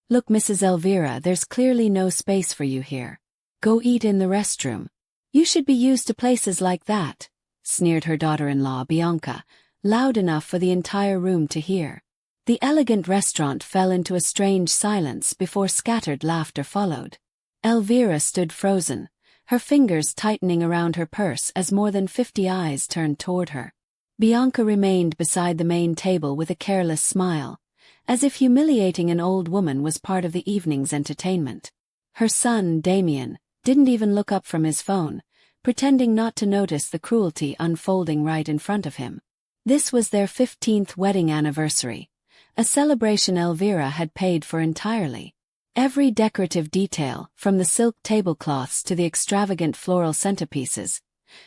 "Look, Mrs. Elvira, there's clearly no space for you here. Go eat in the restroom. You should be used to places like that," sneered her daughter-in-law Bianca, loud enough for the entire room to hear. The elegant restaurant fell into a strange silence before scattered laughter followed. Elvira stood frozen, her fingers tightening around her purse as more than 50 eyes turned toward her. Bianca remained beside the main table with a careless smile, as if humiliating an old woman was part of the evening's entertainment. Her son, Damien, didn't even look up from his phone, pretending not to notice the cruelty unfolding right in front of him. This was their 15th wedding anniversary, a celebration Elvira had paid for entirely. Every decorative detail, from the silk tablecloths to the extravagant floral centerpieces,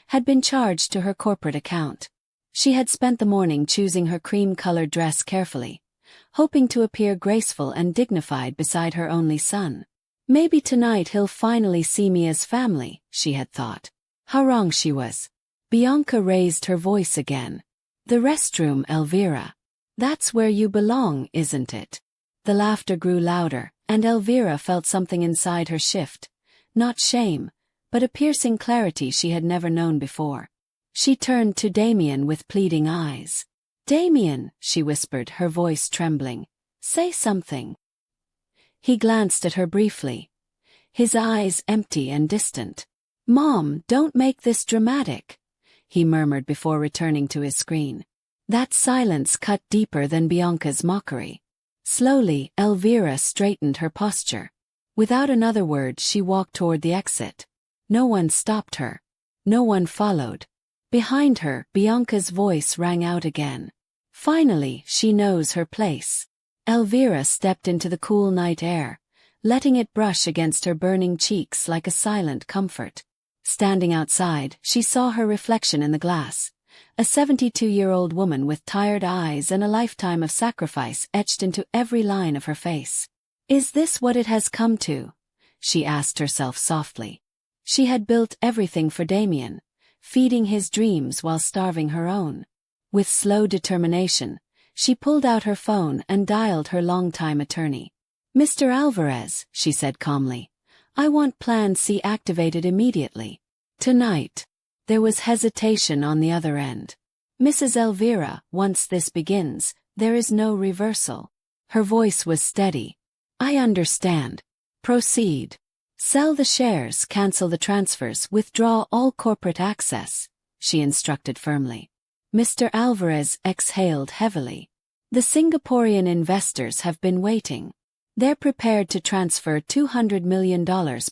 had been charged to her corporate account. She had spent the morning choosing her cream-colored dress carefully, hoping to appear graceful and dignified beside her only son. Maybe tonight he'll finally see me as family, she had thought. How wrong she was. Bianca raised her voice again. "The restroom, Elvira. That's where you belong, isn't it?" The laughter grew louder, and Elvira felt something inside her shift, not shame, but a piercing clarity she had never known before. She turned to Damien with pleading eyes. "Damien," she whispered, her voice trembling, "say something." He glanced at her briefly, his eyes empty and distant. "Mom, don't make this dramatic," he murmured before returning to his screen. That silence cut deeper than Bianca's mockery. Slowly, Elvira straightened her posture. Without another word, she walked toward the exit. No one stopped her. No one followed. Behind her, Bianca's voice rang out again. Finally, she knows her place. Elvira stepped into the cool night air, letting it brush against her burning cheeks like a silent comfort. Standing outside, she saw her reflection in the glass. A 72-year-old woman with tired eyes and a lifetime of sacrifice etched into every line of her face. "Is this what it has come to?" she asked herself softly. She had built everything for Damien, feeding his dreams while starving her own. With slow determination, she pulled out her phone and dialed her longtime attorney. "Mr. Alvarez," she said calmly, "I want Plan C activated immediately. Tonight." There was hesitation on the other end. "Mrs. Elvira, once this begins, there is no reversal." Her voice was steady. "I understand. Proceed. Sell the shares, cancel the transfers, withdraw all corporate access," she instructed firmly. Mr. Alvarez exhaled heavily. "The Singaporean investors have been waiting. They're prepared to transfer $200 million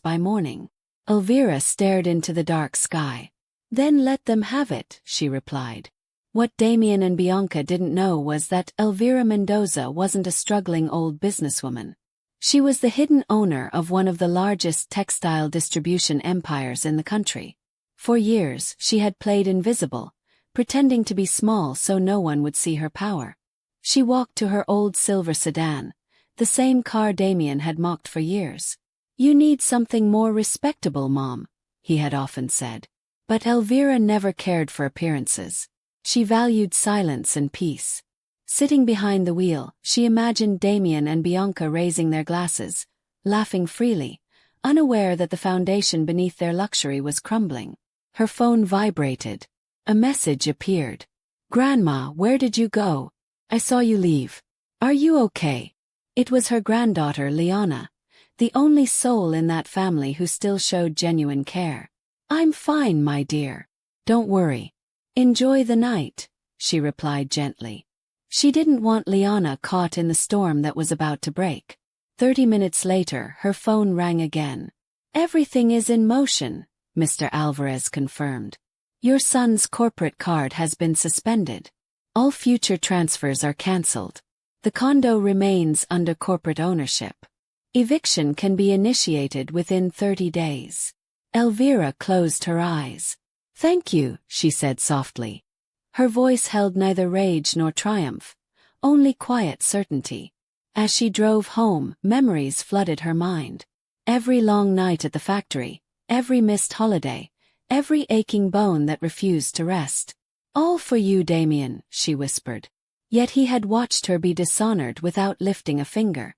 by morning." Elvira stared into the dark sky. "Then let them have it," she replied. What Damien and Bianca didn't know was that Elvira Mendoza wasn't a struggling old businesswoman. She was the hidden owner of one of the largest textile distribution empires in the country. For years, she had played invisible, pretending to be small so no one would see her power. She walked to her old silver sedan, the same car Damien had mocked for years. "You need something more respectable, Mom," he had often said. But Elvira never cared for appearances. She valued silence and peace. Sitting behind the wheel, she imagined Damien and Bianca raising their glasses, laughing freely, unaware that the foundation beneath their luxury was crumbling. Her phone vibrated. A message appeared. "Grandma, where did you go? I saw you leave. Are you okay?" It was her granddaughter, Liana, the only soul in that family who still showed genuine care. "I'm fine, my dear. Don't worry. Enjoy the night," she replied gently. She didn't want Liana caught in the storm that was about to break. 30 minutes later, her phone rang again. "Everything is in motion," Mr. Alvarez confirmed. "Your son's corporate card has been suspended. All future transfers are cancelled. The condo remains under corporate ownership. Eviction can be initiated within 30 days. Elvira closed her eyes. "Thank you," she said softly. Her voice held neither rage nor triumph, only quiet certainty. As she drove home, memories flooded her mind. Every long night at the factory, every missed holiday, every aching bone that refused to rest. "All for you, Damien," she whispered. Yet he had watched her be dishonored without lifting a finger.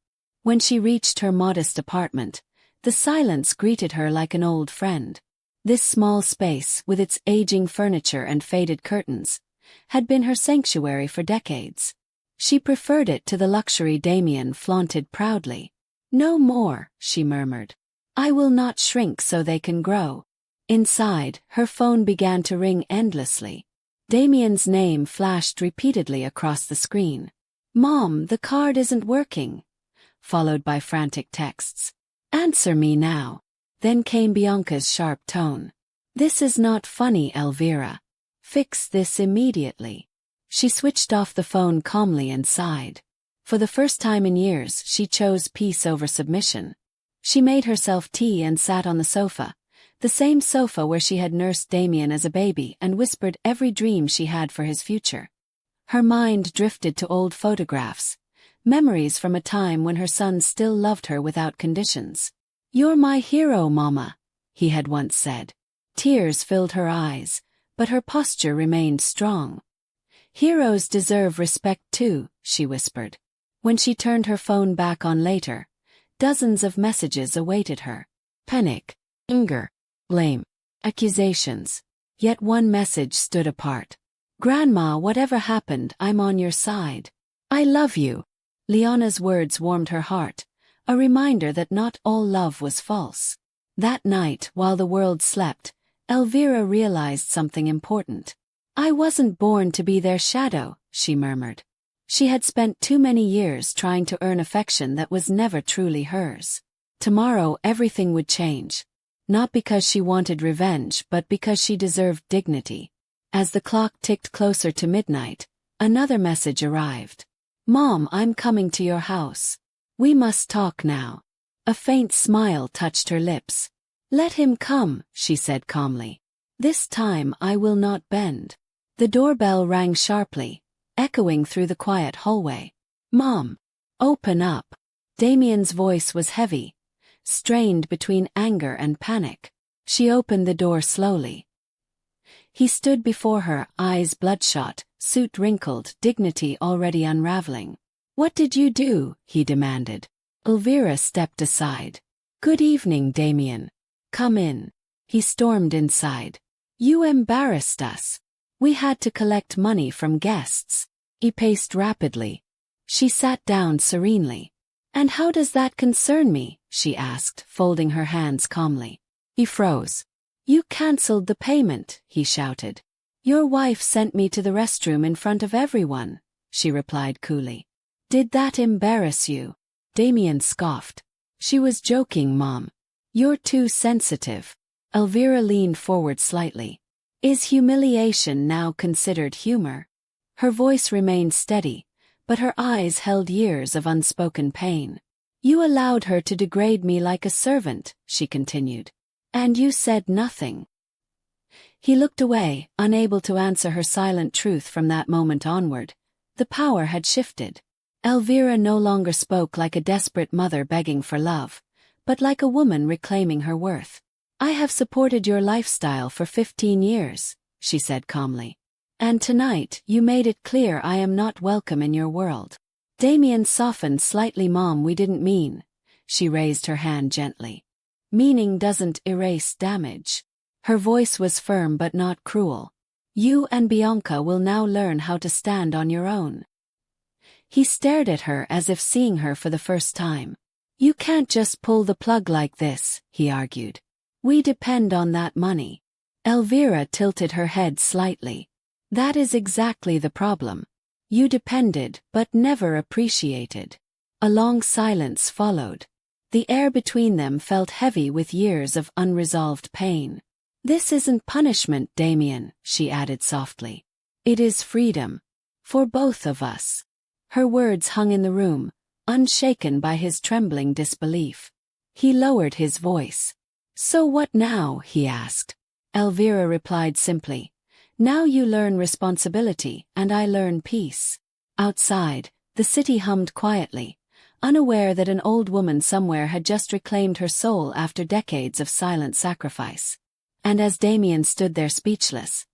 When she reached her modest apartment, the silence greeted her like an old friend. This small space, with its aging furniture and faded curtains, had been her sanctuary for decades. She preferred it to the luxury Damien flaunted proudly. "No more," she murmured. "I will not shrink so they can grow." Inside, her phone began to ring endlessly. Damien's name flashed repeatedly across the screen. "Mom, the card isn't working," followed by frantic texts. "Answer me now." Then came Bianca's sharp tone. "This is not funny, Elvira. Fix this immediately." She switched off the phone calmly and sighed. For the first time in years, she chose peace over submission. She made herself tea and sat on the sofa, the same sofa where she had nursed Damien as a baby and whispered every dream she had for his future. Her mind drifted to old photographs, memories from a time when her son still loved her without conditions. "You're my hero, Mama," he had once said. Tears filled her eyes, but her posture remained strong. "Heroes deserve respect too," she whispered. When she turned her phone back on later, dozens of messages awaited her. Panic, anger, blame, accusations. Yet one message stood apart. "Grandma, whatever happened, I'm on your side. I love you." Leona's words warmed her heart, a reminder that not all love was false. That night, while the world slept, Elvira realized something important. "I wasn't born to be their shadow," she murmured. She had spent too many years trying to earn affection that was never truly hers. Tomorrow everything would change. Not because she wanted revenge, but because she deserved dignity. As the clock ticked closer to midnight, another message arrived. "Mom, I'm coming to your house. We must talk now." A faint smile touched her lips. "Let him come," she said calmly. "This time I will not bend." The doorbell rang sharply, echoing through the quiet hallway. "Mom, open up." Damien's voice was heavy, strained between anger and panic. She opened the door slowly. He stood before her, eyes bloodshot, suit wrinkled, dignity already unraveling. "What did you do?" he demanded. Elvira stepped aside. "Good evening, Damien. Come in." He stormed inside. "You embarrassed us. We had to collect money from guests." He paced rapidly. She sat down serenely. "And how does that concern me?" she asked, folding her hands calmly. He froze. "You cancelled the payment," he shouted. "Your wife sent me to the restroom in front of everyone," she replied coolly. "Did that embarrass you?" Damien scoffed. "She was joking, Mom. You're too sensitive." Elvira leaned forward slightly. "Is humiliation now considered humor?" Her voice remained steady, but her eyes held years of unspoken pain. "You allowed her to degrade me like a servant," she continued. "And you said nothing." He looked away, unable to answer her silent truth from that moment onward. The power had shifted. Elvira no longer spoke like a desperate mother begging for love, but like a woman reclaiming her worth. "I have supported your lifestyle for 15 years, she said calmly. "And tonight you made it clear I am not welcome in your world." Damien softened slightly. "Mom, we didn't mean." She raised her hand gently. "Meaning doesn't erase damage." Her voice was firm but not cruel. "You and Bianca will now learn how to stand on your own." He stared at her as if seeing her for the first time. "You can't just pull the plug like this," he argued. "We depend on that money." Elvira tilted her head slightly. "That is exactly the problem. You depended, but never appreciated." A long silence followed. The air between them felt heavy with years of unresolved pain. "This isn't punishment, Damien," she added softly. "It is freedom. For both of us." Her words hung in the room, unshaken by his trembling disbelief. He lowered his voice. "So what now?" he asked. Elvira replied simply. "Now you learn responsibility, and I learn peace." Outside, the city hummed quietly, unaware that an old woman somewhere had just reclaimed her soul after decades of silent sacrifice. And as Damien stood there speechless,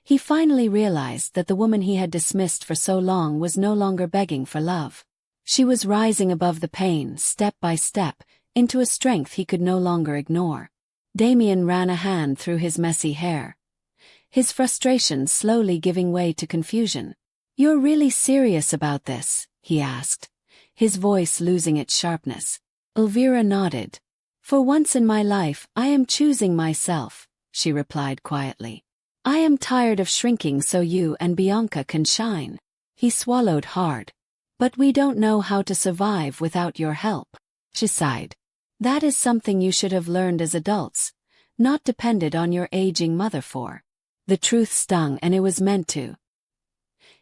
he finally realized that the woman he had dismissed for so long was no longer begging for love. She was rising above the pain, step by step, into a strength he could no longer ignore. Damien ran a hand through his messy hair, his frustration slowly giving way to confusion. "You're really serious about this?" he asked, his voice losing its sharpness. Elvira nodded. "For once in my life, I am choosing myself," she replied quietly. "I am tired of shrinking so you and Bianca can shine." He swallowed hard. "But we don't know how to survive without your help," she sighed. "That is something you should have learned as adults, not depended on your aging mother for." The truth stung, and it was meant to.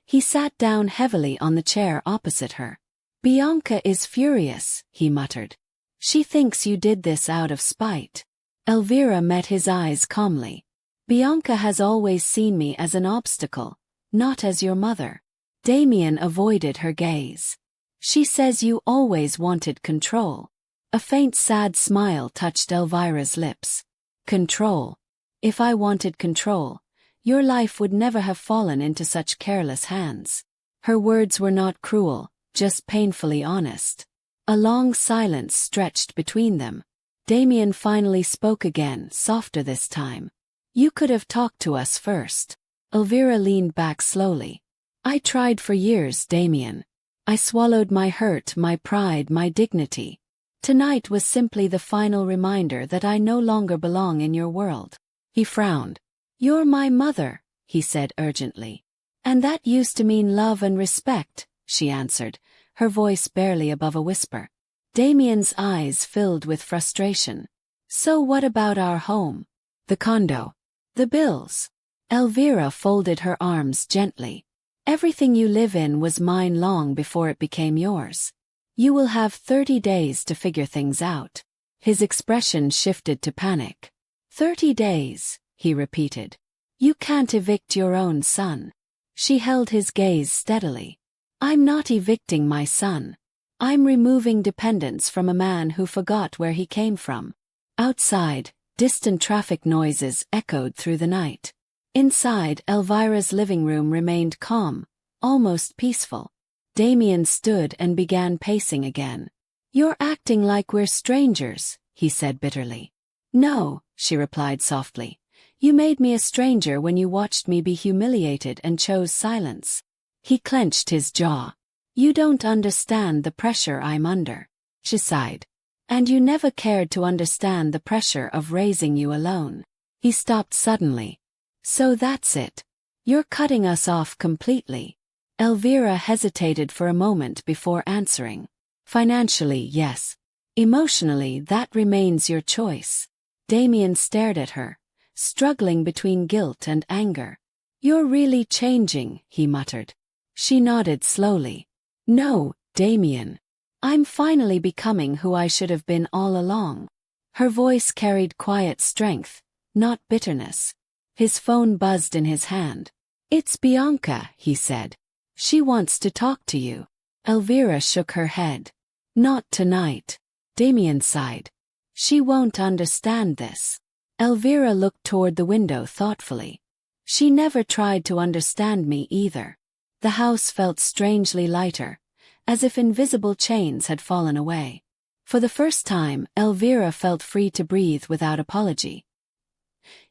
He sat down heavily on the chair opposite her. "Bianca is furious," he muttered. "She thinks you did this out of spite." Elvira met his eyes calmly. "Bianca has always seen me as an obstacle, not as your mother." Damien avoided her gaze. "She says you always wanted control." A faint sad smile touched Elvira's lips. "Control? If I wanted control, your life would never have fallen into such careless hands." Her words were not cruel, just painfully honest. A long silence stretched between them. Damien finally spoke again, softer this time. "You could have talked to us first." Elvira leaned back slowly. "I tried for years, Damien. I swallowed my hurt, my pride, my dignity. Tonight was simply the final reminder that I no longer belong in your world." He frowned. "You're my mother," he said urgently. "And that used to mean love and respect," she answered, her voice barely above a whisper. Damien's eyes filled with frustration. "So what about our home? The condo? The bills?" Elvira folded her arms gently. "Everything you live in was mine long before it became yours. You will have 30 days to figure things out." His expression shifted to panic. 30 days, he repeated. "You can't evict your own son." She held his gaze steadily. "I'm not evicting my son. I'm removing dependence from a man who forgot where he came from." Outside, distant traffic noises echoed through the night. Inside, Elvira's living room remained calm, almost peaceful. Damien stood and began pacing again. "You're acting like we're strangers," he said bitterly. "No," she replied softly. "You made me a stranger when you watched me be humiliated and chose silence." He clenched his jaw. "You don't understand the pressure I'm under," she sighed. "And you never cared to understand the pressure of raising you alone." He stopped suddenly. "So that's it. You're cutting us off completely." Elvira hesitated for a moment before answering. "Financially, yes. Emotionally, that remains your choice." Damien stared at her, struggling between guilt and anger. "You're really changing," he muttered. She nodded slowly. "No, Damien. I'm finally becoming who I should have been all along." Her voice carried quiet strength, not bitterness. His phone buzzed in his hand. "It's Bianca," he said. "She wants to talk to you." Elvira shook her head. "Not tonight." Damien sighed. "She won't understand this." Elvira looked toward the window thoughtfully. "She never tried to understand me either." The house felt strangely lighter, as if invisible chains had fallen away. For the first time, Elvira felt free to breathe without apology.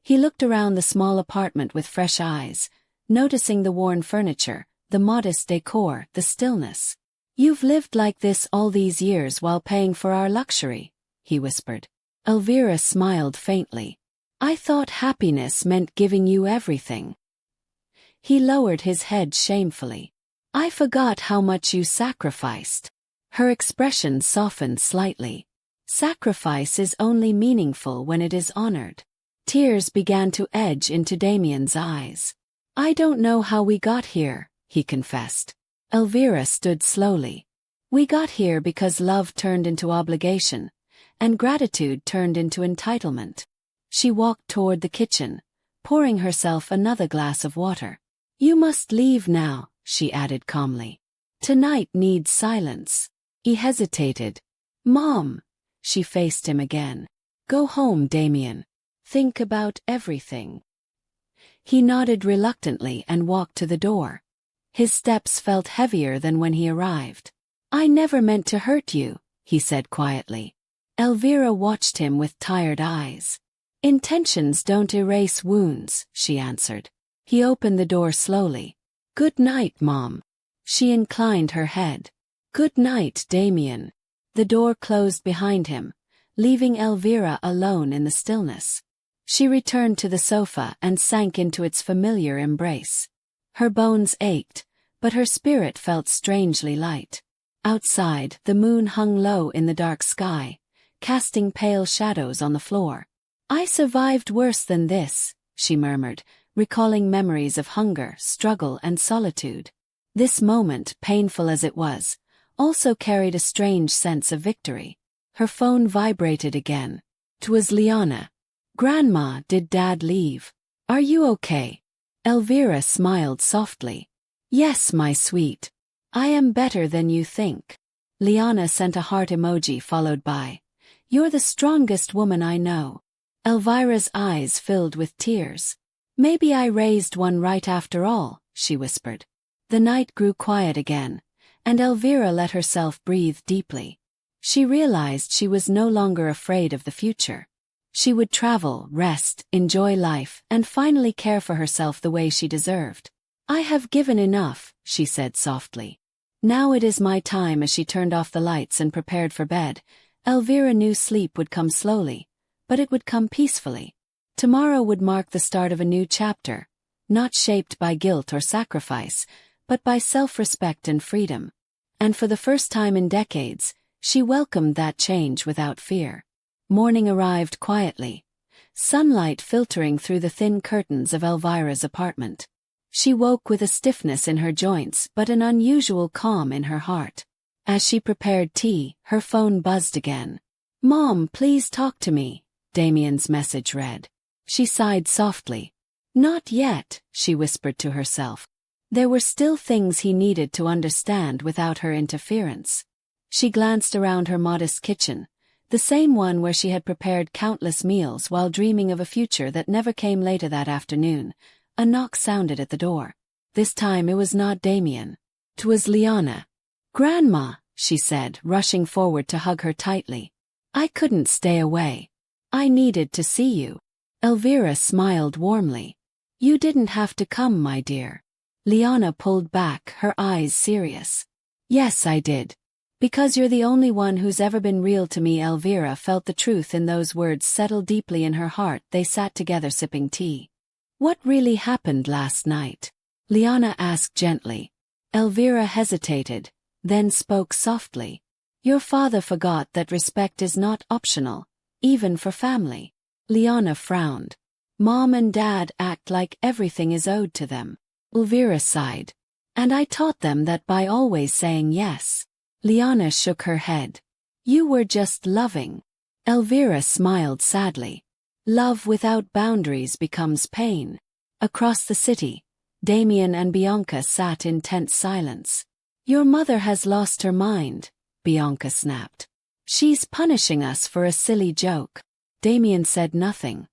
He looked around the small apartment with fresh eyes, noticing the worn furniture, the modest decor, the stillness. "You've lived like this all these years while paying for our luxury," he whispered. Elvira smiled faintly. "I thought happiness meant giving you everything." He lowered his head shamefully. "I forgot how much you sacrificed." Her expression softened slightly. "Sacrifice is only meaningful when it is honored." Tears began to edge into Damien's eyes. "I don't know how we got here," he confessed. Elvira stood slowly. "We got here because love turned into obligation, and gratitude turned into entitlement." She walked toward the kitchen, pouring herself another glass of water. "You must leave now," she added calmly. "Tonight needs silence." He hesitated. "Mom." She faced him again. "Go home, Damien. Think about everything." He nodded reluctantly and walked to the door. His steps felt heavier than when he arrived. I never meant to hurt you, he said quietly. Elvira watched him with tired eyes. Intentions don't erase wounds, she answered. He opened the door slowly. Good night, Mom. She inclined her head. Good night, Damien. The door closed behind him, leaving Elvira alone in the stillness. She returned to the sofa and sank into its familiar embrace. Her bones ached, but her spirit felt strangely light. Outside, the moon hung low in the dark sky, casting pale shadows on the floor. I survived worse than this, she murmured, recalling memories of hunger, struggle, and solitude. This moment, painful as it was, also carried a strange sense of victory. Her phone vibrated again. 'Twas Liana. Grandma, did Dad leave? Are you okay? Elvira smiled softly. Yes, my sweet. I am better than you think. Liana sent a heart emoji followed by, You're the strongest woman I know. Elvira's eyes filled with tears. Maybe I raised one right after all, she whispered. The night grew quiet again, and Elvira let herself breathe deeply. She realized she was no longer afraid of the future. She would travel, rest, enjoy life, and finally care for herself the way she deserved. I have given enough, she said softly. Now it is my time. As she turned off the lights and prepared for bed, Elvira knew sleep would come slowly, but it would come peacefully. Tomorrow would mark the start of a new chapter, not shaped by guilt or sacrifice, but by self-respect and freedom. And for the first time in decades, she welcomed that change without fear. Morning arrived quietly, sunlight filtering through the thin curtains of Elvira's apartment. She woke with a stiffness in her joints but an unusual calm in her heart. As she prepared tea, her phone buzzed again. Mom, please talk to me, Damien's message read. She sighed softly. Not yet, she whispered to herself. There were still things he needed to understand without her interference. She glanced around her modest kitchen, the same one where she had prepared countless meals while dreaming of a future that never came. Later that afternoon, a knock sounded at the door. This time it was not Damien. 'Twas Liana. Grandma, she said, rushing forward to hug her tightly. I couldn't stay away. I needed to see you. Elvira smiled warmly. You didn't have to come, my dear. Liana pulled back, her eyes serious. Yes, I did. Because you're the only one who's ever been real to me. Elvira felt the truth in those words settle deeply in her heart. They sat together sipping tea. What really happened last night? Liana asked gently. Elvira hesitated, then spoke softly. Your father forgot that respect is not optional, even for family. Liana frowned. Mom and Dad act like everything is owed to them. Elvira sighed. And I taught them that by always saying yes. Liana shook her head. You were just loving. Elvira smiled sadly. Love without boundaries becomes pain. Across the city, Damien and Bianca sat in tense silence. Your mother has lost her mind, Bianca snapped. She's punishing us for a silly joke. Damien said nothing.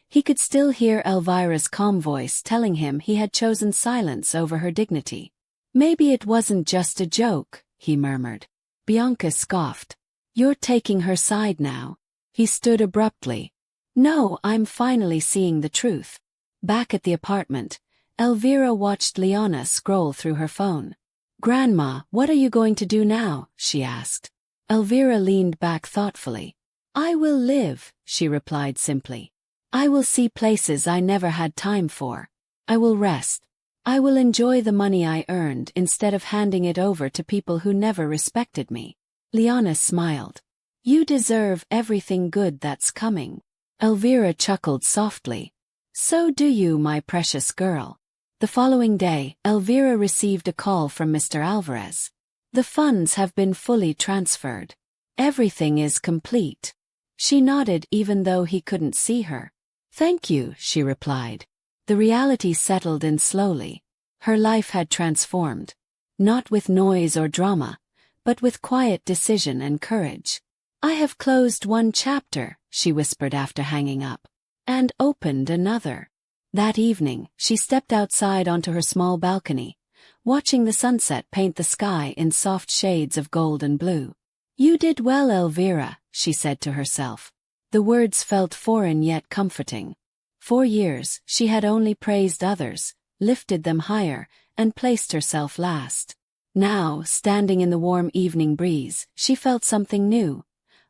He could still hear Elvira's calm voice telling him he had chosen silence over her dignity. Maybe it wasn't just a joke, he murmured. Bianca scoffed. You're taking her side now. He stood abruptly. No, I'm finally seeing the truth. Back at the apartment, Elvira watched Liana scroll through her phone. Grandma, what are you going to do now? She asked. Elvira leaned back thoughtfully. I will live, she replied simply. I will see places I never had time for. I will rest. I will enjoy the money I earned instead of handing it over to people who never respected me. Liana smiled. You deserve everything good that's coming. Elvira chuckled softly. So do you, my precious girl. The following day, Elvira received a call from Mr. Alvarez. The funds have been fully transferred. Everything is complete. She nodded even though he couldn't see her. Thank you, she replied. The reality settled in slowly. Her life had transformed. Not with noise or drama, but with quiet decision and courage. I have closed one chapter, she whispered after hanging up, and opened another. That evening, she stepped outside onto her small balcony, watching the sunset paint the sky in soft shades of gold and blue. "You did well, Elvira," she said to herself. The words felt foreign yet comforting. For years, she had only praised others, lifted them higher, and placed herself last. Now, standing in the warm evening breeze, she felt something new.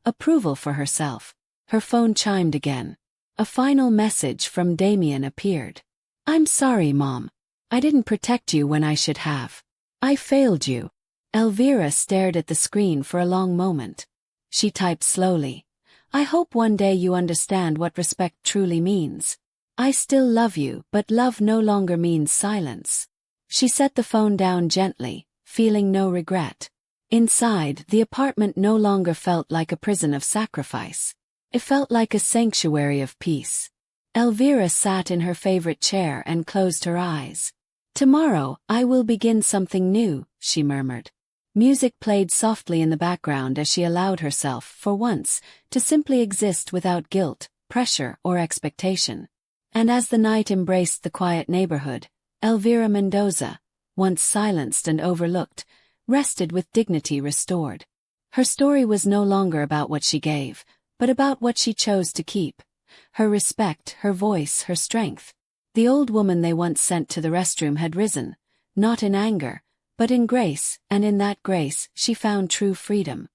Approval for herself. Her phone chimed again. A final message from Damien appeared. "I'm sorry, Mom. I didn't protect you when I should have. I failed you." Elvira stared at the screen for a long moment. She typed slowly. "I hope one day you understand what respect truly means. I still love you, but love no longer means silence." She set the phone down gently, feeling no regret. Inside, the apartment no longer felt like a prison of sacrifice. It felt like a sanctuary of peace. Elvira sat in her favorite chair and closed her eyes. "Tomorrow, I will begin something new," she murmured. Music played softly in the background as she allowed herself, for once, to simply exist without guilt, pressure, or expectation. And as the night embraced the quiet neighborhood, Elvira Mendoza, once silenced and overlooked, rested with dignity restored. Her story was no longer about what she gave, but about what she chose to keep. Her respect, her voice, her strength. The old woman they once sent to the restroom had risen, not in anger, but in grace, and in that grace she found true freedom.